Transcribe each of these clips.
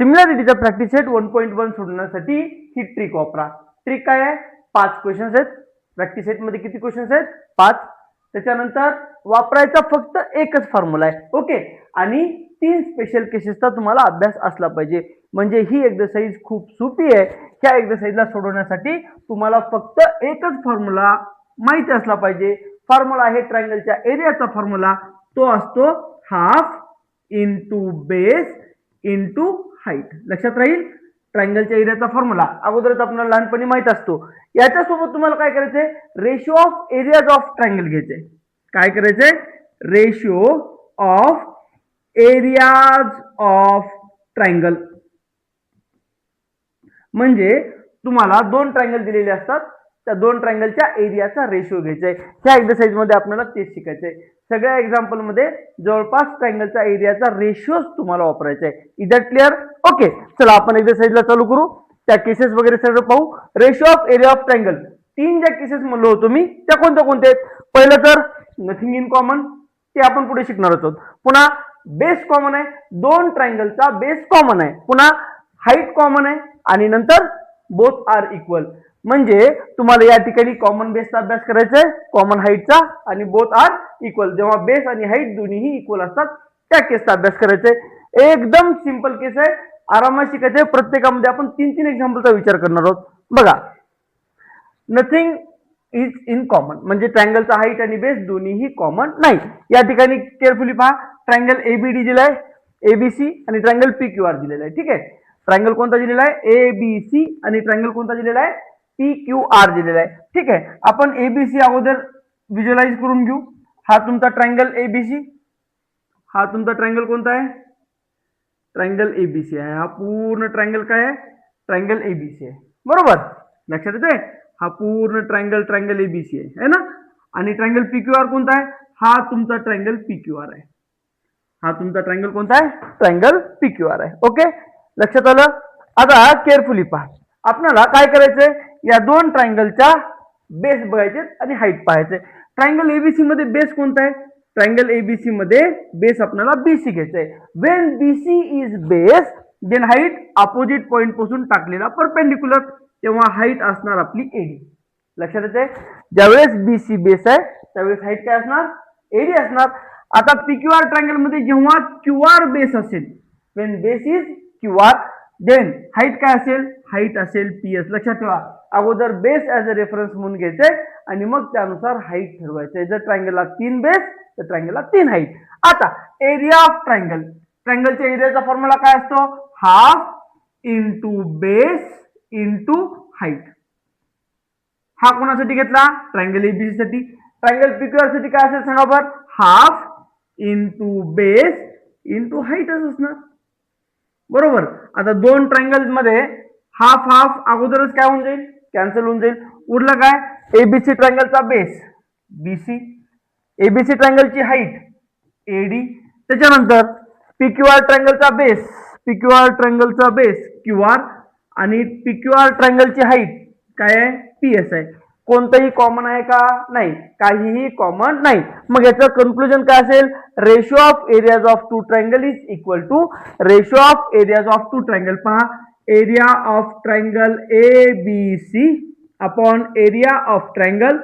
सिमिलॅरिटीचा practice set 1.1 सोडवण्यासाठी ही trick वापरा. Trick काय आहे? 5 क्वेश्चन्स आहेत. प्रॅक्टिस सेट मध्ये किती क्वेश्चन्स आहेत? 5. त्याच्यानंतर वापरायचा फक्त एकच फॉर्म्युला आहे. ओके. आणि 3 स्पेशल केसेसचा तुम्हाला अभ्यास असला पाहिजे. म्हणजे ही एक्सरसाइज खूप सोपी आहे. ह्या एक्सरसाइजला सोडवण्यासाठी तुम्हाला फक्त एकच फॉर्म्युला माहिती असला पाहिजे. फॉर्म्युला आहे ट्रायंगलच्या एरियाचा फॉर्म्युला. तो असतो half into base into height. लक्षात राहील? ट्रायंगलच्या एरियाचा फॉर्म्युला अगोदरच आपल्याला लहानपणी माहित असतो. याच्यासोबत तुम्हाला काय करायचंय? Ratio of areas of triangle घ्यायचंय. काय करायचंय? Ratio of areas of triangle. म्हणजे तुम्हाला 2 ट्रायंगल दिलेले असतात. त्या 2 ट्रायंगलच्या एरियाचा रेशिओ घ्यायचा आहे. ह्या एक्सरसाइज मध्ये आपल्याला तेच शिकायचंय. सगळ्या एक्झाम्पल मध्ये जवळपास ट्रायंगलचा एरियाचा रेशिओ तुम्हाला वापरायचा आहे. Is that clear? ओके. चला आपण एक्सरसाइजला चालू करू. त्या केसेस वगैरे सगळं पाहू. Ratio of area of triangle 3 ज्या केसेस म्हणलो होतो मी त्या कोणत्या कोणत्या आहेत? पहिलं तर नथिंग इन कॉमन, ते आपण पुढे शिकणार आहोत. पुन्हा बेस कॉमन आहे. 2 ट्रायंगलचा बेस कॉमन आहे. पुन्हा हाईट कॉमन आहे आणि नंतर बोथ आर इक्वल. म्हणजे तुम्हाला या ठिकाणी कॉमन बेसचा अभ्यास करायचा आहे, कॉमन हाईटचा, आणि बोथ आर इक्वल. जेव्हा बेस आणि हाईट दोन्हीही इक्वल असतात त्या केसचा अभ्यास करायचा आहे. एकदम सिंपल केस आहे. आरामात शिकायचे. प्रत्येकामध्ये आपण 3-3 एक्झाम्पलचा विचार करणार आहोत. बघा, नथिंग इज इन कॉमन म्हणजे ट्रायंगलचा हाईट आणि बेस दोन्हीही कॉमन नाही. या ठिकाणी केअरफुली पहा. ट्रायंगल एबीडी दिलाय, एबीसी, आणि ट्रायंगल पीक्यूआर दिलेला आहे. ठीक आहे. ट्रायंगल कोणता दिलेला आहे? एबीसी. आणि ट्रायंगल कोणता दिलेला आहे? पीक्यूआर दिलेला आहे. ठीक आहे. आपण एबीसी अगोदर व्हिज्युअलाइज करून घेऊ. हा तुमचा ट्रायंगल एबीसी. हा तुमचा ट्रायंगल कोणता आहे? ट्रायंगल एबीसी आहे. हा पूर्ण ट्रायंगल काय आहे? ट्रायंगल एबीसी आहे. बरोबर? लक्षात येते? हा पूर्ण ट्रायंगल एबीसी आहे ना. आणि ट्रायंगल पीक्यूआर कोणता आहे? हा तुमचा ट्रायंगल पीक्यूआर आहे. हा तुमचा ट्रायंगल कोणता आहे? ट्रायंगल पीक्यूआर आहे. ओके. लक्षात आलं? आता केअरफुली पहा. आपल्याला काय करायचंय? या 2 ट्रायंगलच्या बेस बघायचे आणि हाईट पाहायचे. ट्रायंगल एबीसी मध्ये बेस कोणता आहे? ट्रायंगल एबीसी मध्ये बेस आपल्याला बीसी घ्यायचा आहे. When BC is base then height opposite point पासून टाकलेला परपेंडिक्युलर, तेव्हा हाईट असणार आपली एडी. लक्षात येते? ज्यावेळेस बीसी बेस आहे त्यावेळेस हाईट काय असणार? एडी असणार. आता पीक्यूआर ट्रायंगल मध्ये जेव्हा क्यूआर बेस असेल, when base is QR then height काय असेल? हाईट असेल पीएस. लक्षात ठेवा. अगोदर बेस ऍज अ रेफरन्स म्हणून घ्यायचंय आणि मग त्यानुसार हाईट ठरवायचंय. जर ट्रायंगलला 3 बेस तर ट्रायंगलला 3 हाईट. आता एरिया ऑफ ट्रायंगल. ट्रायंगलच्या एरियाचा फॉर्म्युला काय असतो? Half into base into height. हा कोणासाठी घेतला? ट्रायंगल एबीसी साठी. ट्रायंगल पीक्यूआर साठी काय असेल सांगा बरं? हाफ इंटू बेस इंटू हाईटच असणार. बरोबर? आता 2 ट्रायंगल मध्ये हाफ हाफ अगोदरच काय होऊन जाईल? कॅन्सल होऊन जाईल. उरलं काय? एबीसी ट्रायंगलचा बेस बीसी, एबीसी ट्रायंगलची हाईट एडी, त्याच्यानंतर पीक्यूआर ट्रायंगलचा बेस क्यूआर, आणि पीक्यूआर ट्रायंगलची हाईट काय आहे? पीएस आहे. कोणतंही कॉमन आहे का? नाही. काहीही कॉमन नाही. मग याचं कन्क्लुजन काय असेल? Ratio of areas of 2 triangle is equal to ratio of areas of 2 triangle. पहा, area of triangle ABC upon area of triangle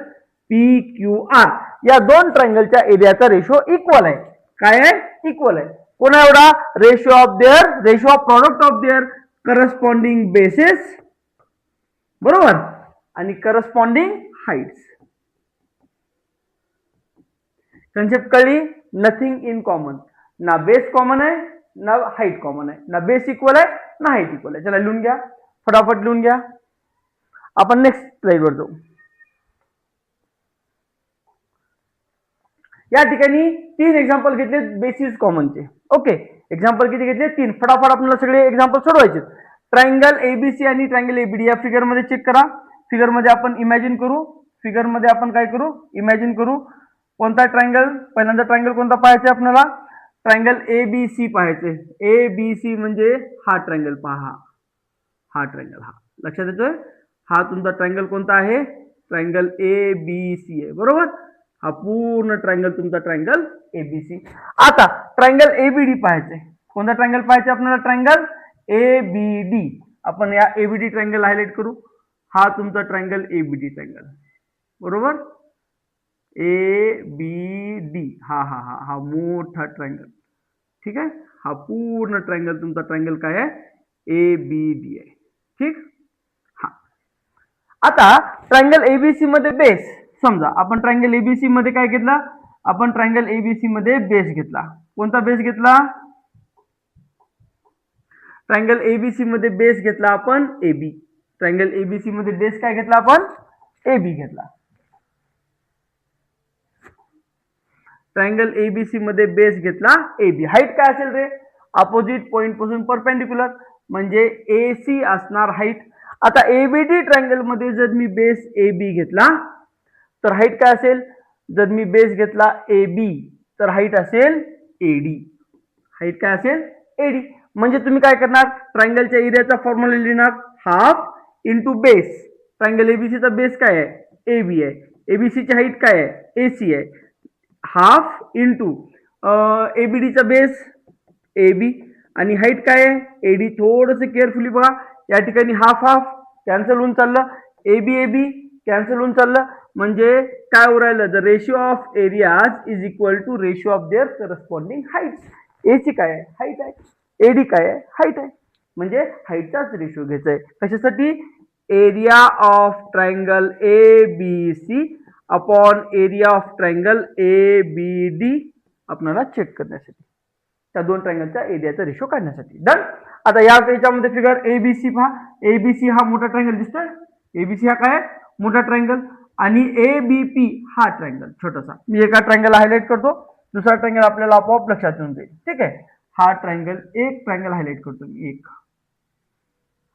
PQR. या 2 ट्रायंगलच्या एरियाचा रेशिओ इक्वल आहे. काय आहे? इक्वल आहे. कोणा एवढा? Ratio of product of their corresponding bases, बरोबर, आणि करस्पॉन्डिंग हाईट्स. कन्सेप्ट कळली? Nothing in common. ना बेस कॉमन आहे ना हाईट कॉमन आहे. ना बेस इक्वल आहे ना हाईट इक्वल आहे. चला लिहून घ्या, फटाफट लिहून घ्या. आपण नेक्स्ट स्लाइडवर जाऊ. या ठिकाणी 3 एक्झाम्पल घेतले बेसिस कॉमनचे. ओके. एक्झाम्पल किती घेतले? 3. फटाफट आपल्याला सगळे एक्झाम्पल सोडवायचे. ट्रायंगल एबीसी आणि ट्रायंगल एबीडी या फिगर मध्ये चेक करा. फिगर मध्ये आपण इमॅजिन करू. फिगर मध्ये आपण काय करू? इमॅजिन करू. कोणता ट्रायंगल? पहिल्यांदा ट्रायंगल कोणता पाहायचा आपल्याला? ट्रायंगल एबीसी पाहायचे. एबीसी म्हणजे हा ट्रायंगल पहा. हा ट्रायंगल, हा लक्षात येतोय? हा तुमचा ट्रायंगल कोणता आहे? ट्रायंगल एबीसी आहे. बरोबर? हा पूर्ण ट्रायंगल तुमचा ट्रायंगल एबीसी. आता ट्रायंगल एबीडी पाहायचे. कोणता ट्रायंगल पाहायचे आपल्याला? ट्रायंगल ABD, आपण या ABD ट्रायंगल हायलाइट करू. हा तुमचा ट्रायंगल ABD ट्रायंगल, बरोबर. ABD हा हा हा हा मोठा ट्रायंगल, ठीक आहे. हा पूर्ण ट्रायंगल तुमचा ट्रायंगल काय आहे, ABD आहे, ठीक. हा, आता ट्रायंगल एबीसी मध्ये बेस, समजा आपण ट्रायंगल एबीसी मध्ये काय घेतला, आपण ट्रायंगल एबीसी मध्ये बेस घेतला. कोणता बेस घेतला, ट्रायंगल एबीसी मध्ये बेस घेतला आपण AB. ट्रायंगल एबीसी मध्ये बेस काय घेतला आपण, AB घेतला. ट्रायंगल एबीसी मध्ये बेस घेतला AB. हाईट काय असेल रे, अपोजिट पॉइंट पासून परपेंडिक्युलर, म्हणजे AC असणार हाईट. आता एबीडी ट्रायंगल मध्ये जर मी बेस AB घेतला तर हाईट काय असेल, जर मी बेस घेतला AB तर हाईट असेल AD. हाईट काय असेल, AD. म्हणजे तुम्ही काय करणार, ट्रायंगलच्या एरियाचा फॉर्म्युला लिहिणार, हाफ इंटू बेस. ट्रायंगल एबीसीचा बेस काय आहे, AB आहे. एबीसीची हाईट काय आहे, AC आहे. हाफ इंटू एबीडीचा बेस AB आणि हाईट काय आहे, AD. थोडस केअरफुली बघा, या ठिकाणी हाफ हाफ कॅन्सल होऊन चाललं, AB AB कॅन्सल होऊन चाललं, म्हणजे काय उरायलं, the ratio of areas is equal to ratio of their corresponding height. AC काय आहे, हाईट आहे. AD काय आहे, हाईट आहे. म्हणजे हाईटचाच रेशिओ घ्यायचा आहे. कशासाठी, area of triangle ABC upon area of triangle ABD आपल्याला चेक करण्यासाठी, त्या दोन ट्रायंगलच्या एरियाचा रेशो काढण्यासाठी. डन. आता या याच्यामध्ये फिगर एबीसी पहा, एबीसी हा मोठा ट्रायंगल दिसतोय, एबीसी हा काय मोठा ट्रायंगल, आणि एबीपी हा ट्रायंगल छोटासा. मी एका ट्रायंगल हायलाइट करतो, दुसरा ट्रायंगल आपल्याला आपोआप लक्षात येऊन जाईल, ठीक आहे. हा ट्रायंगल, एक ट्रायंगल हायलाइट करतो मी, एक.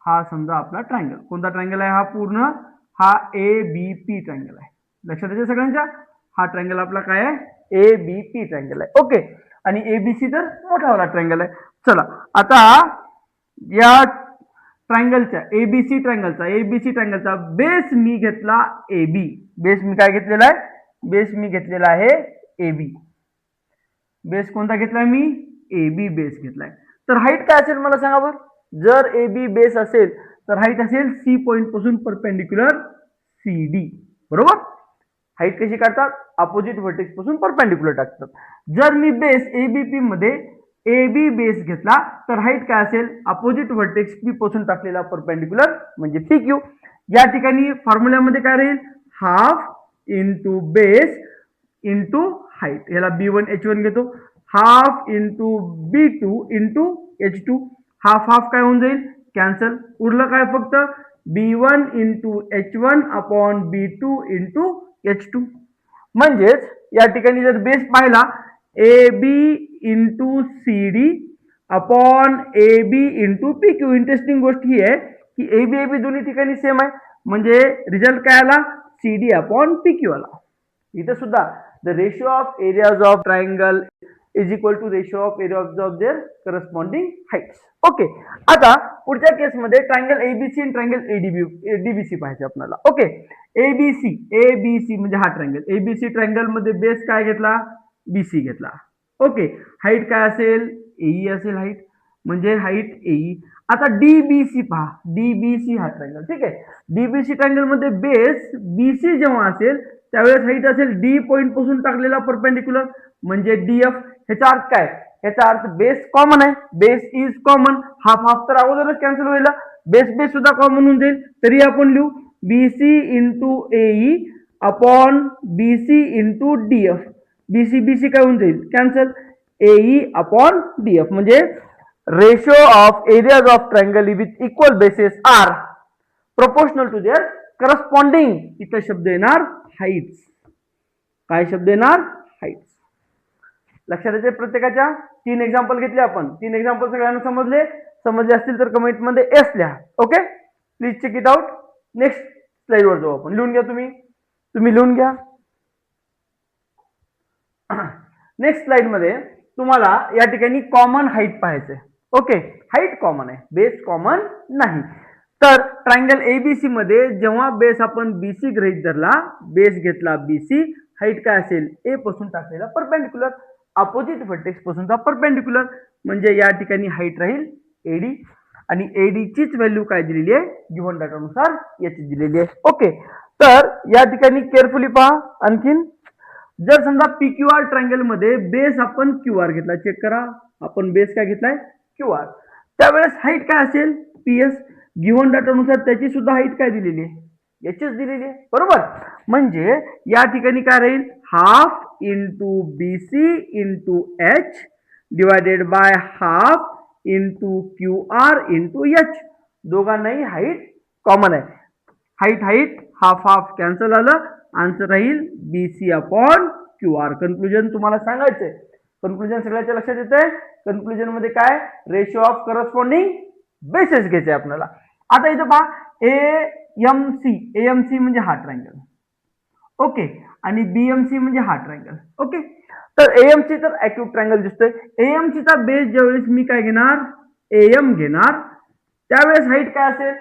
हा समजा आपला ट्रायंगल, कोणता ट्रायंगल आहे हा, पूर्ण हा एबीपी ट्रायंगल आहे. लक्षात येते सगळ्यांच्या, हा ट्रायंगल आपला काय आहे, एबीपी ट्रायंगल आहे, ओके. आणि एबीसी तर मोठावाला ट्रायंगल आहे. चला आता या ट्रायंगलच्या एबीसी ट्रायंगलचा बेस मी घेतला AB. बेस मी काय घेतलेला आहे, बेस मी घेतलेला आहे AB. बेस कोणता घेतलाय मी, AB बेस घेतलाय. तर हाईट काय असेल मला सांगा बरं, जर AB बेस असेल तर हाईट असेल C पॉइंट पासून परपेंडिक्युलर CD, बरोबर. हाईट कशी काढतात, अपोजिट व्हर्टेक्स पासून परपेंडिक्युलर टाकतात. जर मी बेस एबीपी मध्ये AB बेस घेतला तर हाईट काय असेल, अपोजिट व्हर्टेक्स P पासून टाकलेला परपेंडिक्युलर म्हणजे PQ. या ठिकाणी फॉर्म्युल्यामध्ये काय राहील, half into base into height. याला B1 H1 घेतो, half into B2 into H2. Half half काय होऊन जाईल, कॅन्सल, उरलं काय फक्त B1 into H1 upon B2 into H2. म्हणजेच या ठिकाणी जर बेस पाहिला, AB into CD upon AB into PQ. Interesting गोष्ट ही आहे की AB दोन्ही ठिकाणी सेम आहे, म्हणजे रिझल्ट काय आला, CD अपॉन PQ आला. इथे सुद्धा the ratio of areas of triangle is equal to ratio of area of their corresponding heights. Okay. आता पुढच्या केसमध्ये ट्रायंगल एबीसी आणि ट्रायंगल डीबीसी पाहायचे आपल्याला. ओके, एबीसी म्हणजे हा ट्रायंगल, एबीसी ट्रायंगल मध्ये बेस काय घेतला, BC घेतला. ओके, हाईट काय असेल, AE असेल हाईट, म्हणजे हाईट AE. आता डीबीसी पहा, डीबीसी हा ट्रायंगल, ठीक आहे. डीबीसी ट्रायंगल मध्ये बेस BC जेव्हा असेल त्यावेळेस हाईट असेल D पॉइंट पासून टाकलेला परपेंडिक्युलर म्हणजे DF. ह्याचा अर्थ काय, ह्याचा अर्थ बेस कॉमन आहे, base is common. Half half तर अगोदरच कॅन्सल होईल, बेस बेस सुद्धा कॉमन होऊन जाईल. तरी आपण लिहू BC into AE upon BC into DF. BC काय होऊन जाईल, कॅन्सल, AE अपॉन DF. म्हणजे ratio of areas of triangle with equal bases are proportional to their corresponding. इथं शब्द येणार हाईट्स. काय शब्द येणार, हाईट्स. लक्षात येते प्रत्येकाच्या. 3 एक्झाम्पल घेतले आपण, 3 एक्झाम्पल सगळ्यांना समजले असतील तर कमेंट मध्ये एस लिहा. Okay, please check it out. Next slide वर जाऊ आपण. लिहून घ्या, तुम्ही लिहून घ्या. नेक्स्ट स्लाइड मध्ये तुम्हाला या ठिकाणी कॉमन हाईट पाहायचंय. ओके, हाईट कॉमन आहे, बेस कॉमन नाही. तर ट्रायंगल एबीसी मध्ये जेव्हा बेस आपण BC गृहीत धरला, बेस घेतला BC, हाईट काय असेल, A पासून टाकलेला परपेंडिक्युलर, अपोजिट व्हर्टेक्स पासूनचा परपेंडिक्युलर, म्हणजे या ठिकाणी हाईट राहील AD. आणि एडी चीच व्हॅल्यू काय दिलेली आहे, गिव्हन डाटानुसार याची दिलेली आहे. ओके, तर या ठिकाणी केअरफुली पहा. आणखीन जर समजा PQR ट्रायंगल मध्ये बेस आपण QR घेतला, चेक करा, आपण बेस काय घेतलाय, QR, त्यावेळेस हाईट काय असेल, PS. गिव्हन डाटानुसार त्याची सुद्धा हाईट काय दिलेली आहे, याचीच दिलेली आहे, बरोबर. म्हणजे या ठिकाणी काय राहील, half into BC into H divided by half into QR into H. दोघांनाही हाईट कॉमन आहे. हाईट हाफ हाफ कॅन्सल आलं, आन्सर राहील BC अपॉन QR. कन्क्लुजन तुम्हाला सांगायचंय, कन्क्लुजन सगळ्याच्या लक्षात येतंय. कन्क्लुजन मध्ये काय, रेशिओ ऑफ करस्पॉन्डिंग बेसेस घ्यायचे आपल्याला. आता इथं पहा AMC म्हणजे हा ट्रायंगल, ओके, आणि BMC म्हणजे हा ट्रायंगल. ओके, तर AMC तर ऍक्यूट ट्रायंगल दिसतोय. AMC चा बेस ज्यावेळेस मी काय घेणार, AM घेणार, त्यावेळेस हाईट काय असेल,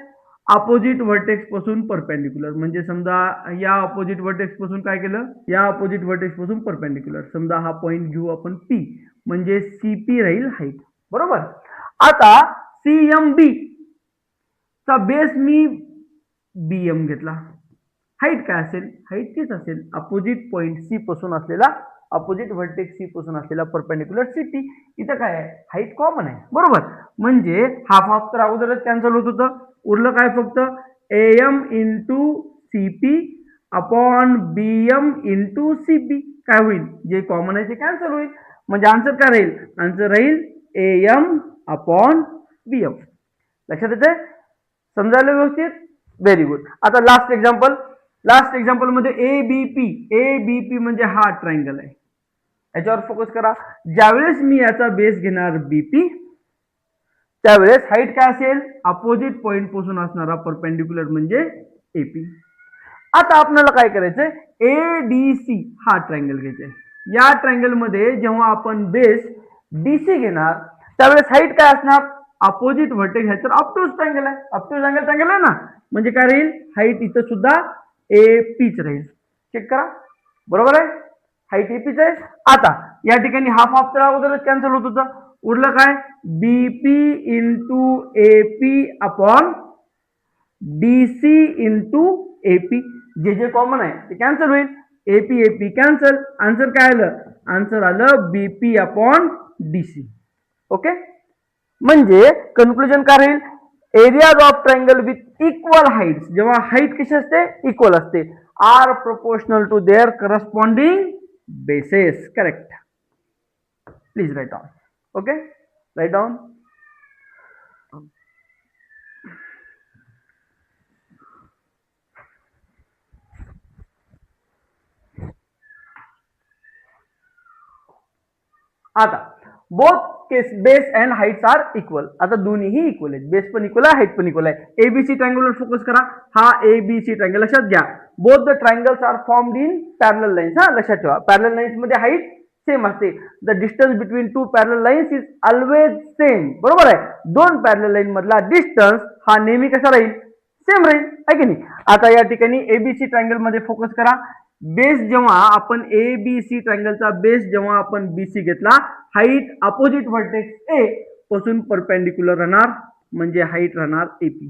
अपोजिट व्हर्टेक्स पासून परपेंडिक्युलर. म्हणजे समजा या अपोजिट व्हर्टेक्स पासून काय केलं, या अपोजिट व्हर्टेक्स पासून परपेंडिक्युलर, समजा हा पॉइंट घेऊ आपण P, म्हणजे CP राहील हाईट, बरोबर. आता CMB चा बेस मी BM घेतला, हाईट काय असेल, हाईट तीच असेल, अपोजिट पॉइंट C पासून असलेला, अपोजिट व्हर्टेक्स C पासून असलेला परपेंडिक्युलर CT. इथं काय आहे, हाईट कॉमन आहे, बरोबर. म्हणजे हाफ हाफ तर अगोदरच कॅन्सल होत होतं, उरलं काय फक्त AM into CP upon BM into CP. काय होईल, जे कॉमन आहे ते कॅन्सल होईल. म्हणजे आन्सर काय राहील, आन्सर राहील AM अपॉन BM. लक्षात येते, समजायला व्यवस्थित, व्हेरी गुड. आता लास्ट एक्झाम्पल मध्ये ABP म्हणजे हा ट्रायंगल आहे, याच्यावर फोकस करा. ज्यावेळेस मी याचा बेस घेणार BP, त्यावेळेस हाईट काय असेल, अपोजिट पॉइंट पासून असणारा परपेंडिक्युलर म्हणजे AP. आता आपल्याला काय करायचंय, ADC हा ट्रायंगल घ्यायचा. या ट्रायंगल मध्ये जेव्हा आपण बेस DC घेणार, त्यावेळेस हाईट काय असणार, अपोजिट व्हर्टेक्स आहे, तर ऑप्टोज ट्रायंगल आहे, ऑप्टोज ट्रायंगल आहे ना, म्हणजे काय राहील, हाईट इथं सुद्धा APच राहील. चेक करा, बरोबर आहे, हाईट APच आहे. आता या ठिकाणी हाफ हाफ तर अगोदरच कॅन्सल होत होतं, उरलं काय, BP into AP upon DC into AP. जे कॉमन आहे ते कॅन्सल होईल, AP कॅन्सल, आन्सर काय आलं, आन्सर आलं BP अपॉन DC. ओके, म्हणजे कन्क्लुजन काय राहील, areas of triangle with equal heights, जेव्हा हाईट कशी असते, इक्वल असते, are proportional to their corresponding bases. Correct, please write down. Okay, write down. आता both case base and heights are equal. आता दोन्हीही इक्वल आहेत, बेस पण इक्वल आहे, हाईट पण इक्वल आहे. ABC ट्रायंगलवर फोकस करा, हा ABC ट्रायंगल लक्षात घ्या. Both the triangles are formed in parallel lines. हा लक्षात ठेवा, पॅरलल लाईन्स मध्ये हाईट सेम असते. The distance between two parallel lines is always same. बरोबर आहे, दोन पॅरलल लाईन मधला डिस्टन्स हा नेहमी कसा राहील, सेम राहील, आहे की नाही. आता या ठिकाणी ABC ट्रायंगल मध्ये फोकस करा. बेस जेव्हा आपण ABC ट्रायंगलचा बेस जेव्हा आपण BC घेतला, हाईट अपोजिट व्हर्टेक्स A पासून परपेंडिक्युलर राहणार, म्हणजे हाईट राहणार AP.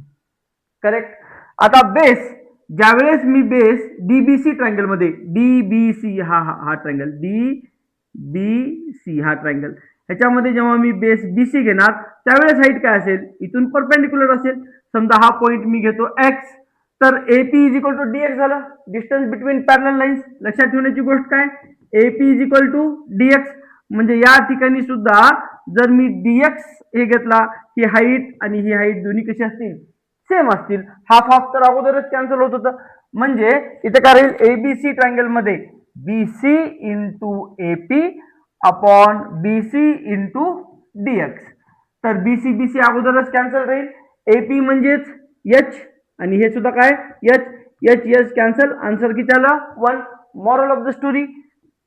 करेक्ट. आता बेस ज्यावेळेस मी बेस DBC ट्रायंगल मध्ये, DBC हा ट्रायंगल, DBC हा ट्रायंगल, ह्याच्यामध्ये जेव्हा मी बेस BC घेणार, त्यावेळेस हाईट काय असेल, इथून परपेंडिक्युलर असेल. समजा हा पॉइंट मी घेतो X, तर AP is equal to DX झालं, डिस्टन्स बिटवीन पॅरलल लाईन्स. लक्षात ठेवण्याची गोष्ट काय, AP is equal to DX. म्हणजे या ठिकाणी सुद्धा जर मी DX हे घेतला, ही हाईट आणि ही हाईट दोन्ही कशी असतील, सेम असतील. हाफ हाफ तर अगोदरच कॅन्सल होत होतं, म्हणजे इथे काय राहील, ABC ट्रायंगल मध्ये BC into AP upon BC into DX. तर BC अगोदरच कॅन्सल राहील, AP म्हणजेच H आणि हे सुद्धा काय, H कॅन्सल, आन्सर किती आलं, 1. Moral of the story,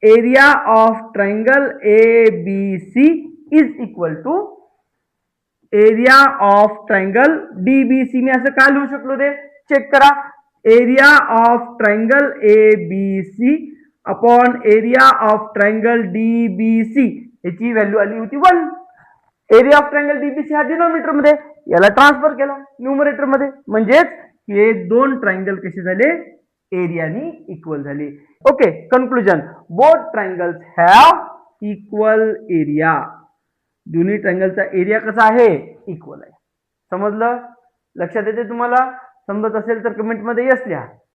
area of triangle ABC is equal to area of triangle DBC. मी असं काय लिहू शकलो रे, चेक करा, area of triangle ABC upon area of triangle DBC, याची व्हॅल्यू आली होती 1. एरिया ऑफ ट्रायंगल DBC हा डिनॉमिनेटर मध्ये, याला ट्रान्सफर केला न्यूमरेटर मध्ये, म्हणजेच हे दोन ट्रायंगल कसे झाले, एरियानी इक्वल झाले. Okay, conclusion, both triangles have equal area. दोन्ही ट्रायंगलचा एरिया कसा आहे, इक्वल आहे. समजलं, लक्षात येते तुम्हाला? समजत असेल तर कमेंट मध्ये यस लिहा.